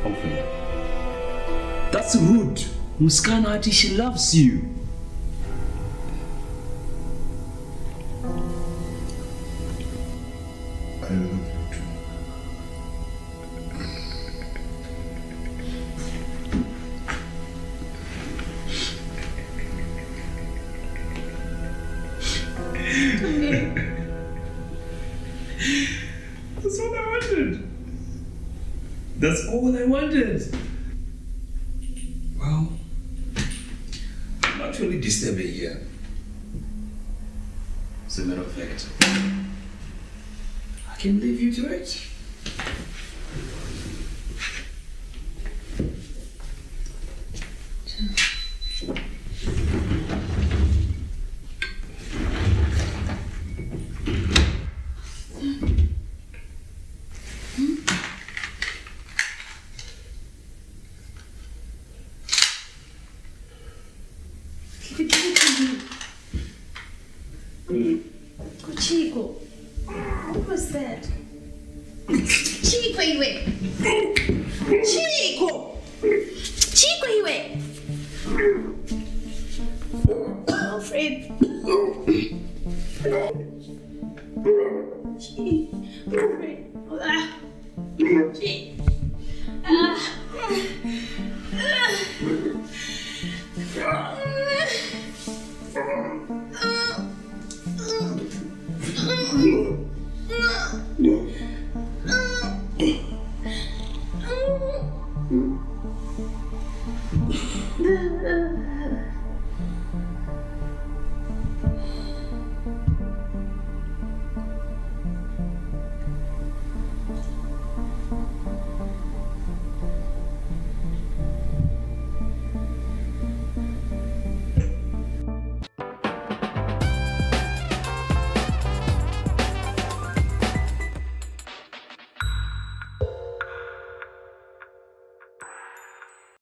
Open. That's rude. Msichana ati she loves you. I love you too. That's what I wanted. That's all I wanted. Well, I'm actually disturbing here. As a matter of fact, I can leave you to it. Chico, what was that? Chico, iwe. Chico. Chico, iwe. Alfred. Alfred.